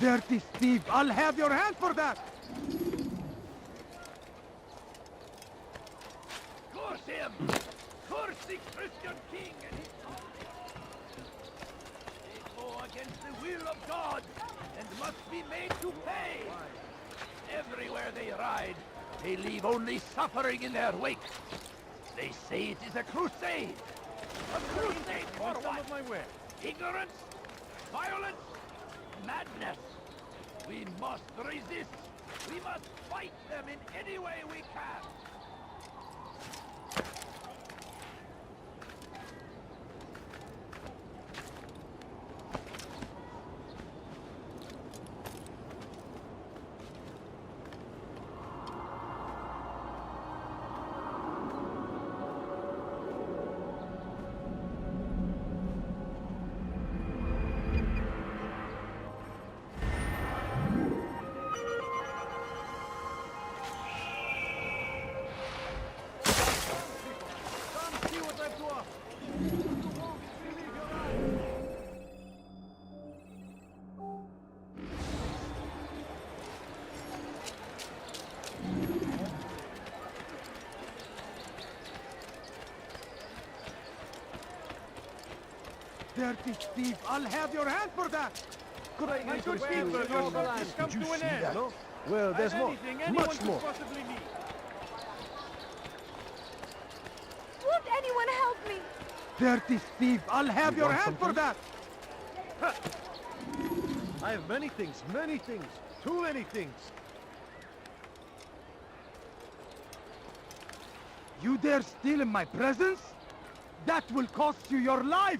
Dirty thief! I'll have your hand for that! Curse him! Curse the Christian king and his army! They go against the will of God and must be made to pay! Everywhere they ride, they leave only suffering in their wake. They say it is a crusade! A crusade for what? Ignorance? Violence? Madness! We must resist! We must fight them in any way we can! Dirty thief! I'll have your hand for that! My good people, your work has come to an end. No? Well, there's more. Much more. Possibly need. Won't anyone help me? Dirty thief! I'll have your hand for that! I have many things, too many things. You dare steal in my presence? That will cost you your life!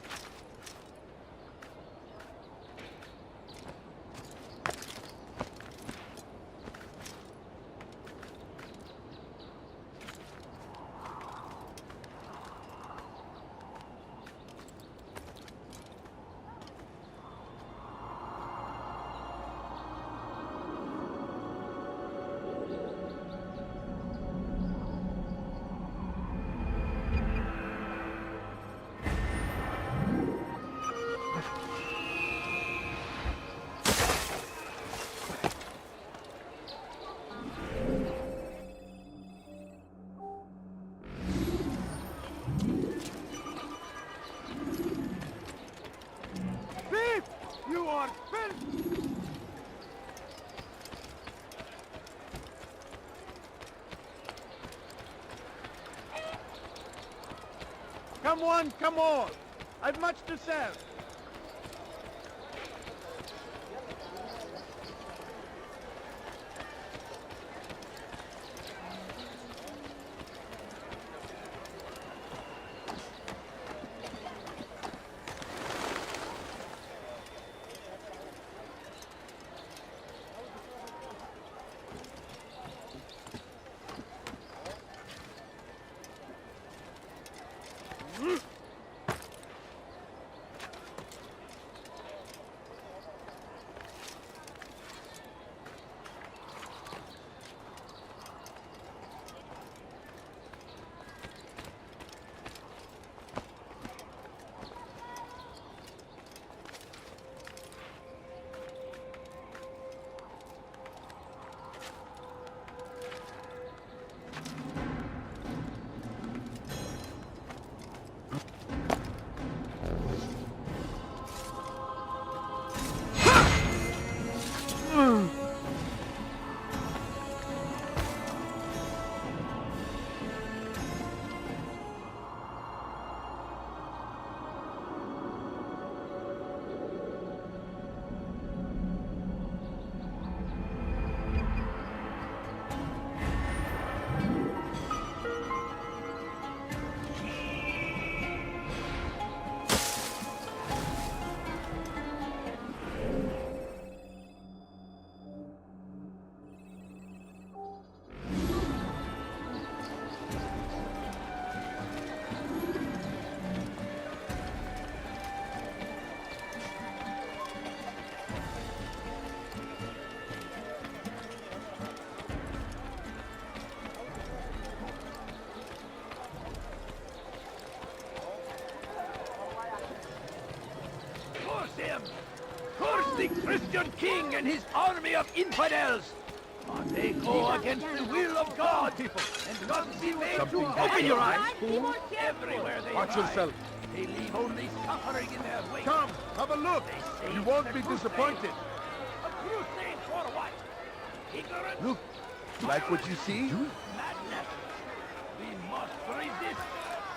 Thief! You are filth! Come one, come all. I've much to sell. Christian king and his army of infidels. But they go against the will of God and must be made to Open your eyes. everywhere they Watch ride. yourself. They leave only suffering in their wake. Come, have a look. You won't be disappointed. A crusade for what? Ignorance? Look, like what you see? Madness. We must resist.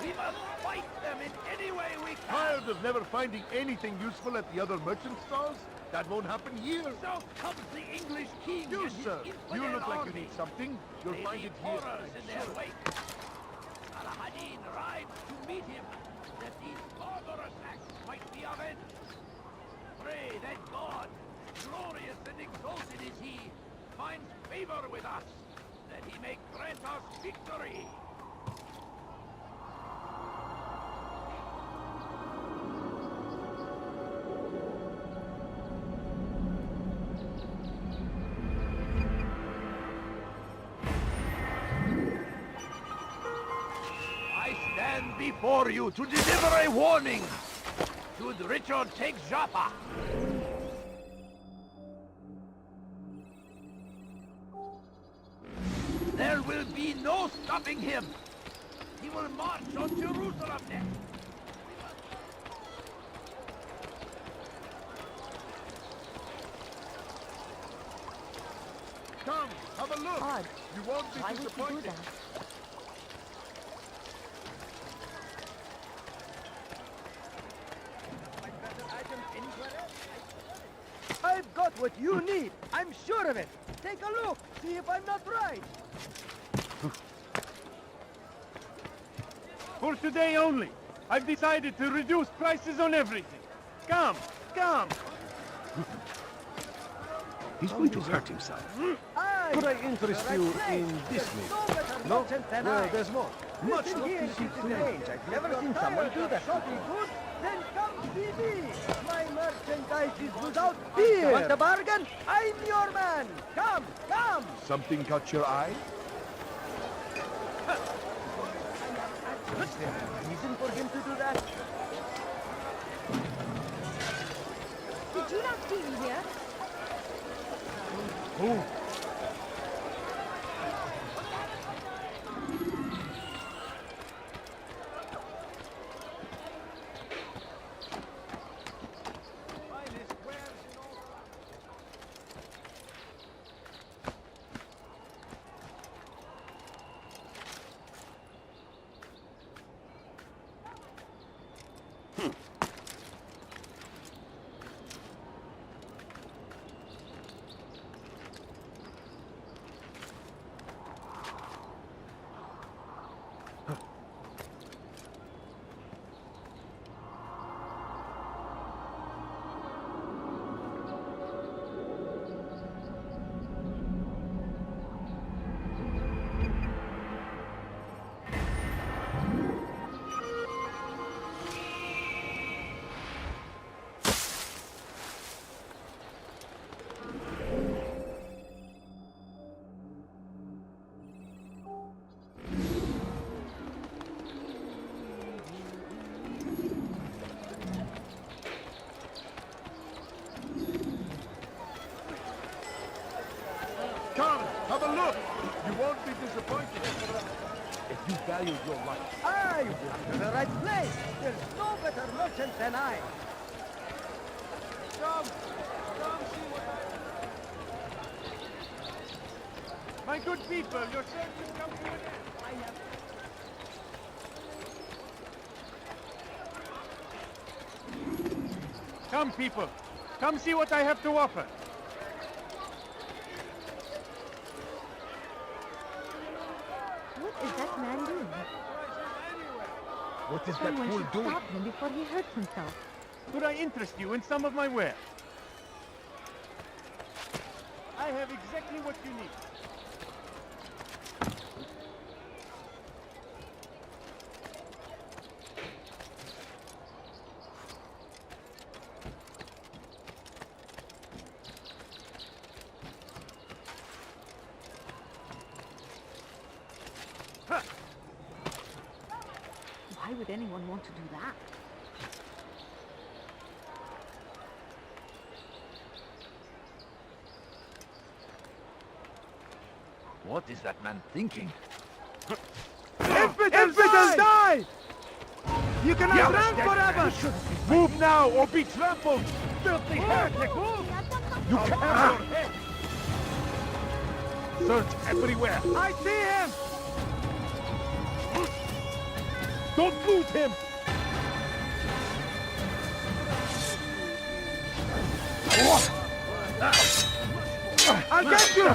We must fight them in any way we can. Tired of never finding anything useful at the other merchant stalls? That won't happen here. So comes the English king You, and his sir. infidel You look like you army. need something. You'll They find leave it here. horrors in their wake. Saladin rides to meet him, that these barbarous acts might be avenged. Pray that God, glorious and exalted is he, finds favor with us, that he may grant us victory. I stand before you to deliver a warning. Should Richard take Joppa, there will be no stopping him. He will march on Jerusalem next. Come, have a look. Odd. You won't be Why would you do disappointed. that? I've got what you need. I'm sure of it. Take a look. See if I'm not right. For today only, I've decided to reduce prices on everything. Come, come. He's going to hurt himself. Could I interest you in this No? Well, there's more. Much more easy to arrange. I've never seen someone do that. Shopping goods? Then come see me. My merchandise is without fear. Want a bargain? I'm your man. Come, come. Something caught your eye? Is there a reason for him to do that? Did you not see me here? Who? Come, have a look. You won't be disappointed. If you value your life. Ah, you've come to the right place. There's no better merchant than I. Come see what My good people, your search has come to an end. Come, people. Come see what I have to offer. What is that man doing? What is that Someone fool should doing? stop him before he hurts himself. Could I interest you in some of my wares? I have exactly what you need. Why would anyone want to do that? What is that man thinking? Infidels die! You cannot run forever! Move now or be trampled! Filthy heretic, move! You can't! Search everywhere! I see him! Don't lose him! I'll get you!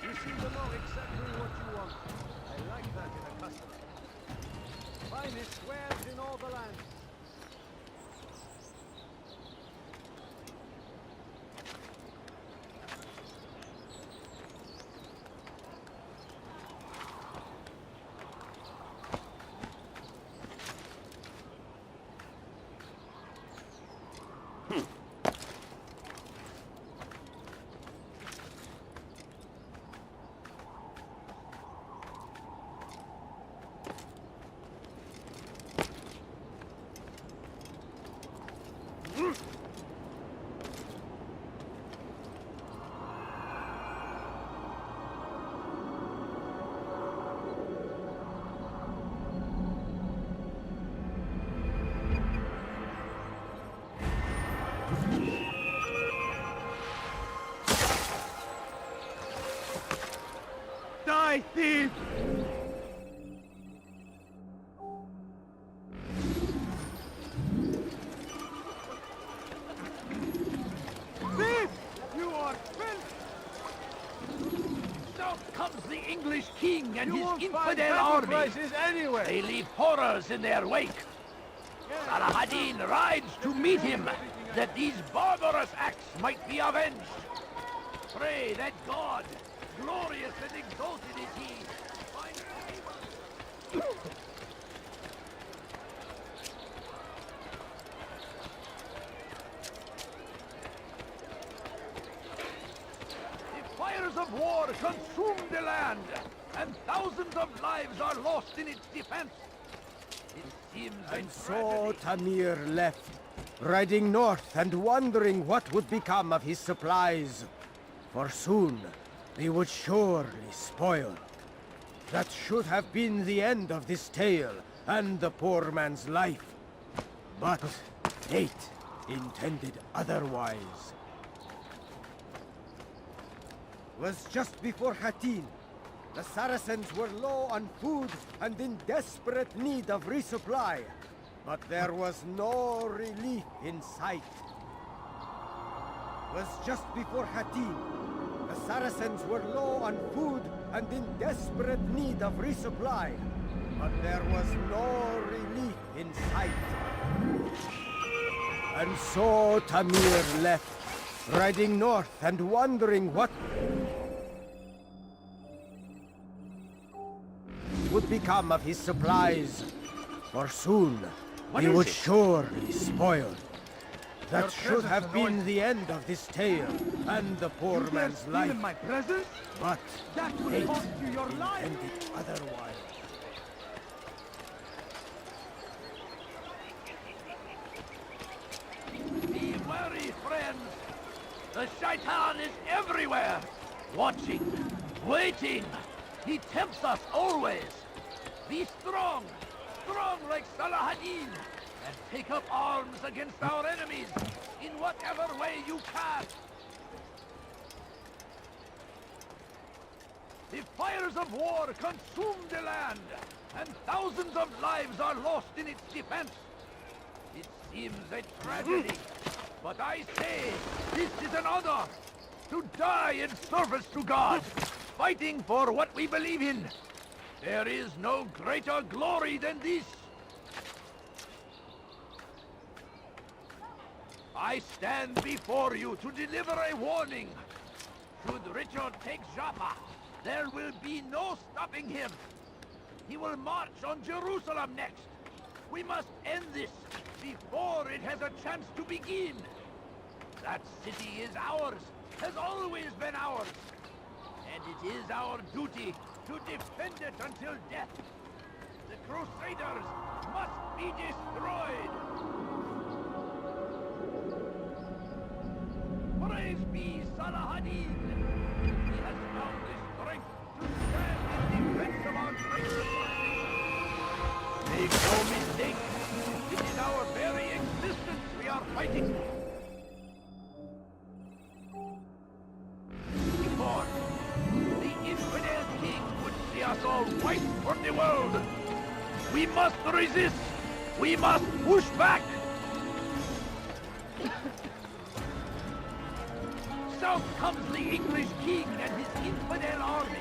You seem to know exactly what you want. I like that in a customer. Finest wares in all the land. Die, thief! Thief! You are filth! Now comes the English king and You his won't find infidel better army. prices anywhere! They leave horrors in their wake. Saladin rides to meet him, that these barbarous acts might be avenged. Pray that God, glorious and exalted is he, find favor. The fires of war consume the land, and thousands of lives are lost in its defense. It seems And a so tragedy. Tamir left, riding north and wondering what would become of his supplies. For soon, they would surely spoil. That should have been the end of this tale and the poor man's life. But fate intended otherwise. Was just before Hattin. The Saracens were low on food and in desperate need of resupply. But there was no relief in sight. Was just before Hattin. The Saracens were low on food and in desperate need of resupply. But there was no relief in sight. And so Tamir left, riding north and wondering what would become of his supplies. For soon, they would surely spoil. That should have been the end of this tale and the poor man's life. In my presence? But That would fate cost you your life! intended otherwise. Be wary, friends. The shaitan is everywhere. Watching, waiting. He tempts us always. Be strong, strong like Saladin, and take up arms against our enemies in whatever way you can. The fires of war consume the land, and thousands of lives are lost in its defense. It seems a tragedy, but I say this is an honor. To die in service to God, fighting for what we believe in. There is no greater glory than this. I stand before you to deliver a warning. Should Richard take Jaffa, there will be no stopping him. He will march on Jerusalem next. We must end this before it has a chance to begin. That city is ours, has always been ours. And it is our duty to defend it until death. The Crusaders must be destroyed. Praise be Salah-ad-Din. He has found the strength to stand in defense of our greatness. Make no mistake, it is our very existence we are fighting. Before, the infidel king would see us all wiped from the world. We must resist. We must push back. South comes the English king and his infidel army.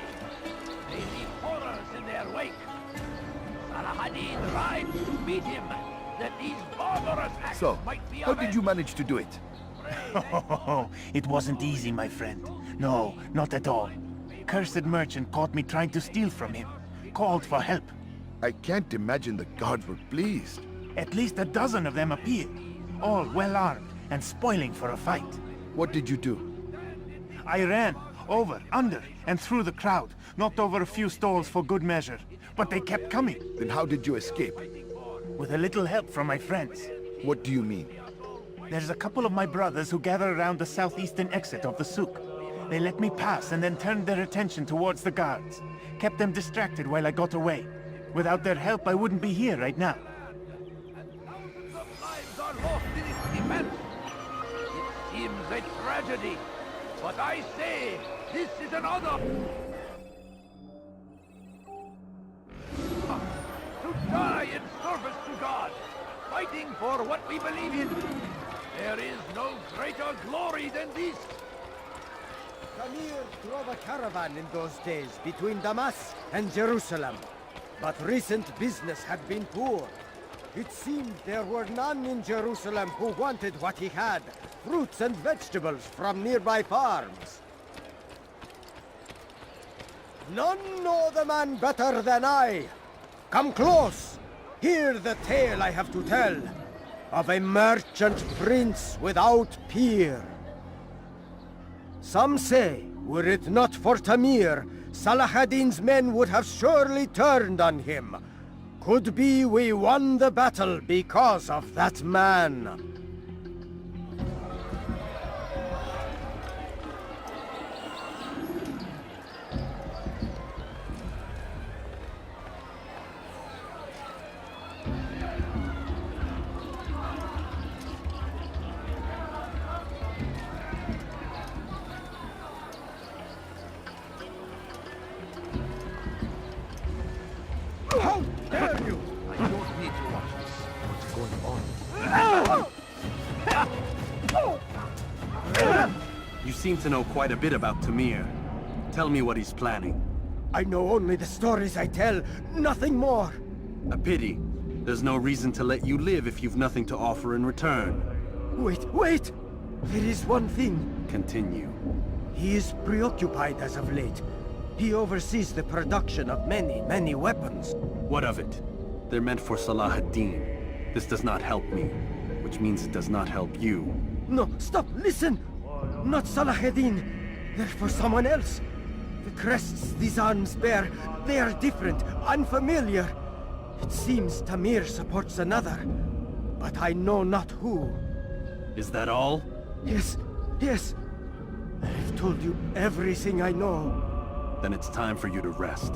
They leave horrors in their wake. Salah-ad-Din rides to meet him, that these barbarous acts So, might be how did you manage to do it? Oh, it wasn't easy, my friend. No, not at all. Cursed merchant caught me trying to steal from him. Called for help. I can't imagine the guards were pleased. At least a dozen of them appeared. All well armed and spoiling for a fight. What did you do? I ran, over, under, and through the crowd. Knocked over a few stalls for good measure. But they kept coming. Then how did you escape? With a little help from my friends. What do you mean? There's a couple of my brothers who gather around the southeastern exit of the souk. They let me pass and then turned their attention towards the guards. Kept them distracted while I got away. Without their help, I wouldn't be here right now. Thousands of lives are lost in its defense. It seems a tragedy, but I say this is another. To die in service to God, fighting for what we believe in. There is no greater glory than this. Tamir drove a caravan in those days between Damas and Jerusalem. But recent business had been poor. It seemed there were none in Jerusalem who wanted what he had, fruits and vegetables from nearby farms. None know the man better than I. Come close. Hear the tale I have to tell of a merchant prince without peer. Some say, were it not for Tamir, Salah-ad-Din's men would have surely turned on him. Could be we won the battle because of that man. How dare you! I don't need to watch this. What's going on? You seem to know quite a bit about Tamir. Tell me what he's planning. I know only the stories I tell, nothing more. A pity. There's no reason to let you live if you've nothing to offer in return. Wait! There is one thing. Continue. He is preoccupied as of late. He oversees the production of many weapons. What of it? They're meant for Salah-ad-Din. This does not help me, which means it does not help you. No, stop, listen! Not Salah-ad-Din. They're for someone else. The crests these arms bear, they are different, unfamiliar. It seems Tamir supports another, but I know not who. Is that all? Yes. I've told you everything I know. Then it's time for you to rest.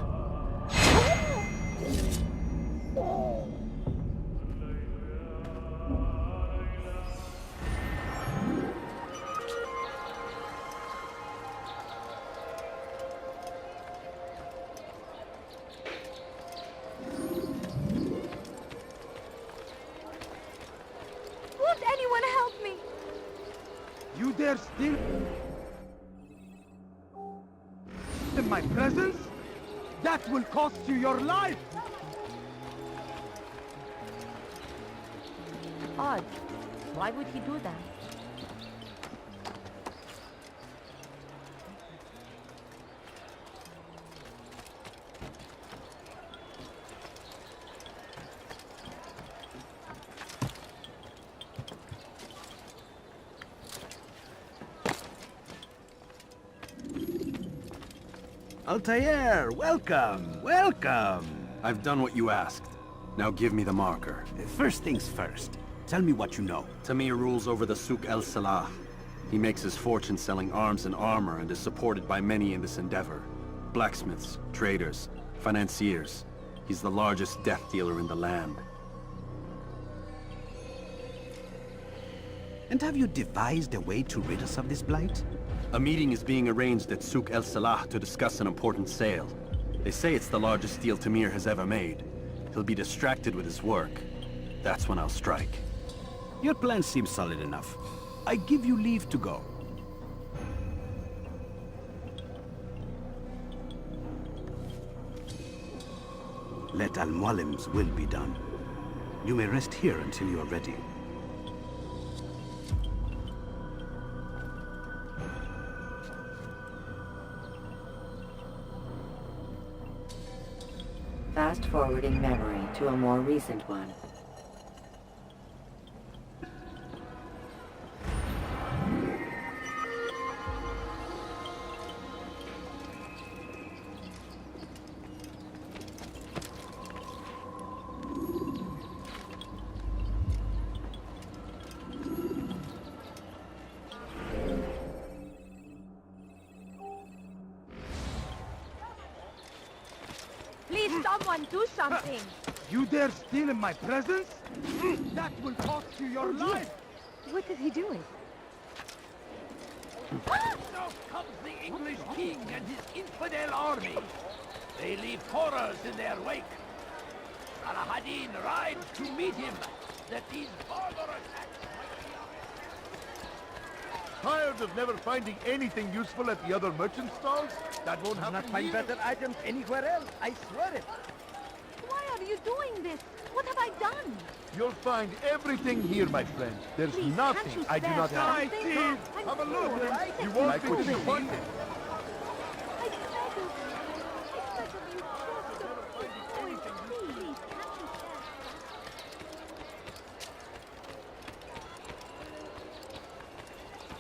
Won't anyone help me? You dare still in my presence? That will cost you your life! Odd. Why would he do that? Altair, welcome, welcome. I've done what you asked. Now give me the marker. First things first. Tell me what you know. Tamir rules over the Souk El Salah. He makes his fortune selling arms and armor and is supported by many in this endeavor. Blacksmiths, traders, financiers. He's the largest death dealer in the land. And have you devised a way to rid us of this blight? A meeting is being arranged at Souk El Salah to discuss an important sale. They say it's the largest deal Tamir has ever made. He'll be distracted with his work. That's when I'll strike. Your plan seems solid enough. I give you leave to go. Let Al-Mualim's will be done. You may rest here until you are ready. Fast-forwarding memory to a more recent one. Please, someone do something. You dare steal in my presence? That will cost you your life! What is he doing? Now comes the English king and his infidel army. They leave horrors in their wake. Salah-ad-Din rides to meet him, that these barbarous acts might be Tired of never finding anything useful at the other merchant stalls? That won't happen Not find here. better items anywhere else, I swear it. Why are you doing this? What have I done? You'll find everything here, my friend. There's Please, nothing can't you I do spare not have. something? I'm Have a look. poor. You won't Like be what you disappointed. I beg of you. I beg of you, just a please, please, can't you spare?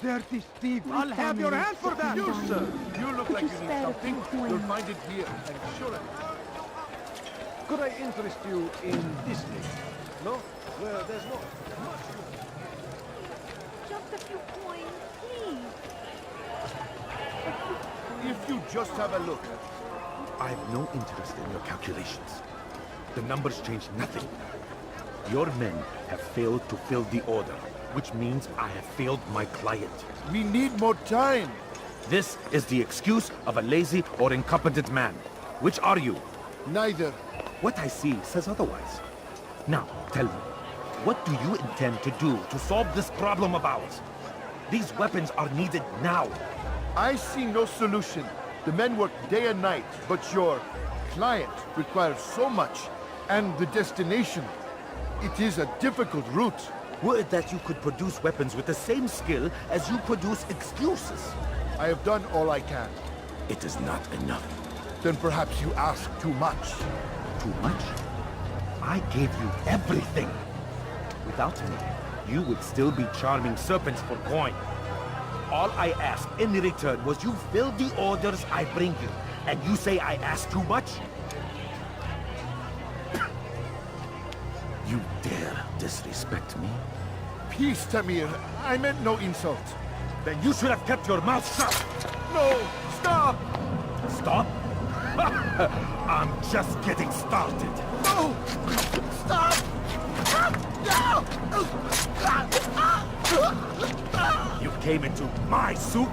Dirty thief! I'll have your hand for that! You, sir. You look like you need spare a something. few You'll coins? find it here. I'm sure of it. Could I interest you in Disney? No? Well, there's more. Just a few coins, please. If you just have a look. I have no interest in your calculations. The numbers change nothing. Your men have failed to fill the order, which means I have failed my client. We need more time. This is the excuse of a lazy or incompetent man. Which are you? Neither. What I see says otherwise. Now, tell me, what do you intend to do to solve this problem of ours? These weapons are needed now. I see no solution. The men work day and night, but your client requires so much. And the destination, it is a difficult route. Were it that you could produce weapons with the same skill as you produce excuses. I have done all I can. It is not enough. Then perhaps you ask too much. Too much? I gave you everything. Without me, you would still be charming serpents for coin. All I asked in return was you fill the orders I bring you. And you say I ask too much? You dare disrespect me? Peace, Tamir. I meant no insult. Then you should have kept your mouth shut. No! Stop! Stop? I'm just getting started. No! Stop! You came into my souk,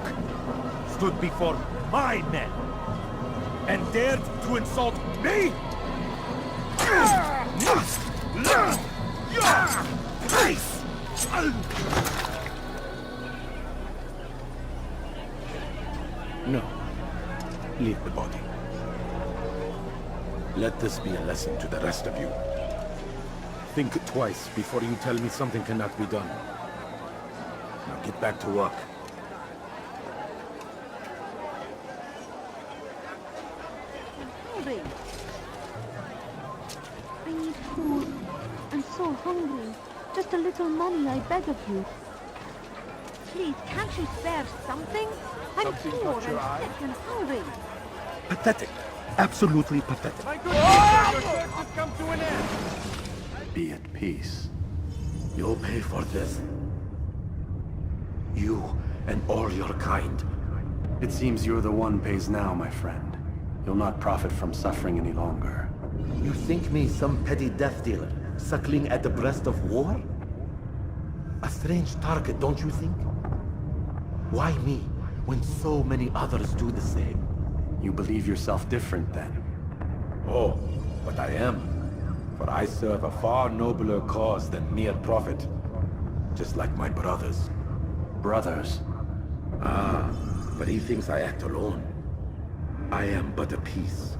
stood before my men, and dared to insult me? You must learn your place! No. Leave the body. Let this be a lesson to the rest of you. Think twice before you tell me something cannot be done. Now get back to work. Hungry. I need food. I'm so hungry. Just a little money, I beg of you. Please, can't you spare something? I'm Something poor caught your and eye? sick and hungry. Pathetic. Absolutely pathetic. My good teacher, your search has come to an end. Be at peace. You'll pay for this. You and all your kind. It seems you're the one pays now, my friend. You'll not profit from suffering any longer. You think me some petty death dealer, suckling at the breast of war? A strange target, don't you think? Why me, when so many others do the same? You believe yourself different, then? Oh, but I am. For I serve a far nobler cause than mere profit. Just like my brothers. Brothers? Ah, but he thinks I act alone. I am but a piece.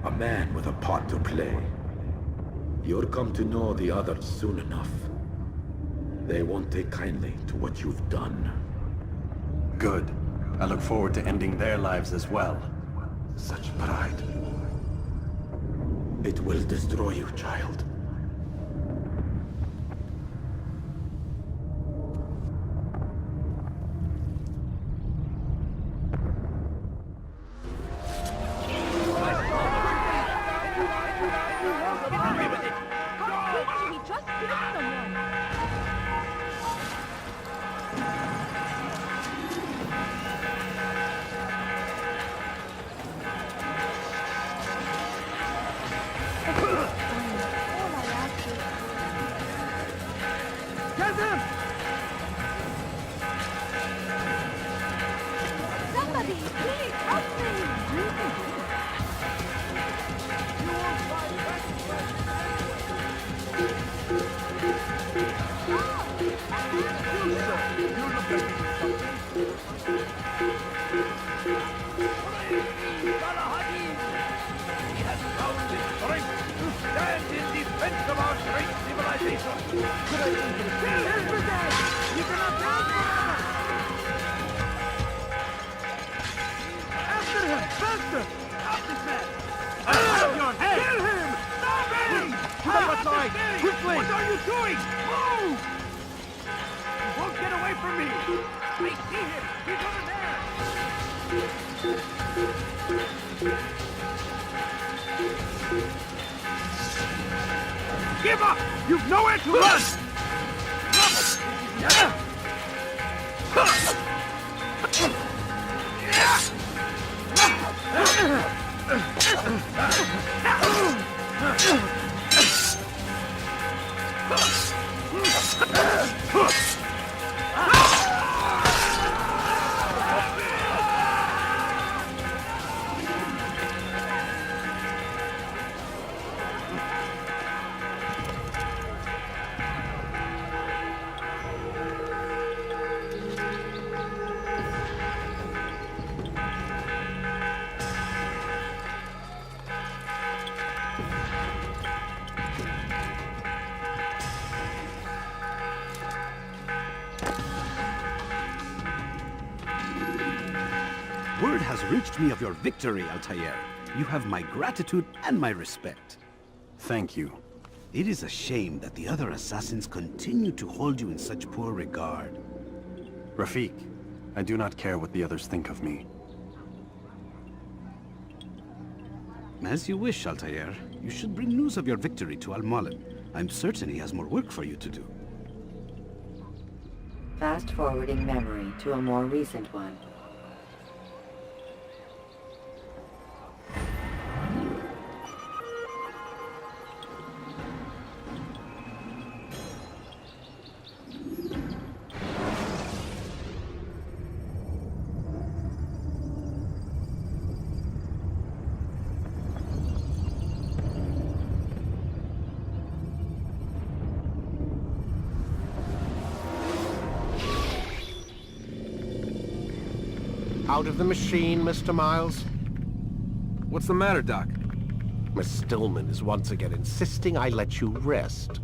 A man with a part to play. You'll come to know the others soon enough. They won't take kindly to what you've done. Good. I look forward to ending their lives as well. Such pride. It will destroy you, child. He just killed someone. Get him! Somebody, please help me! He has found his strength to stand in defense of our great civilization. Kill him, Brigade! You cannot take forever! After him! Faster! Stop this man! Out of your head! Kill him! Stop him! To the left side! Quickly! What are you doing? Move! You won't get away from me! I see him! He's over there! Give up! You've nowhere to run! Word has reached me of your victory, Altair. You have my gratitude and my respect. Thank you. It is a shame that the other assassins continue to hold you in such poor regard. Rafik, I do not care what the others think of me. As you wish, Altair. You should bring news of your victory to Al-Mualim. I'm certain he has more work for you to do. Fast forwarding memory to a more recent one. Out of the machine, Mr. Miles? What's the matter, Doc? Miss Stillman is once again insisting I let you rest.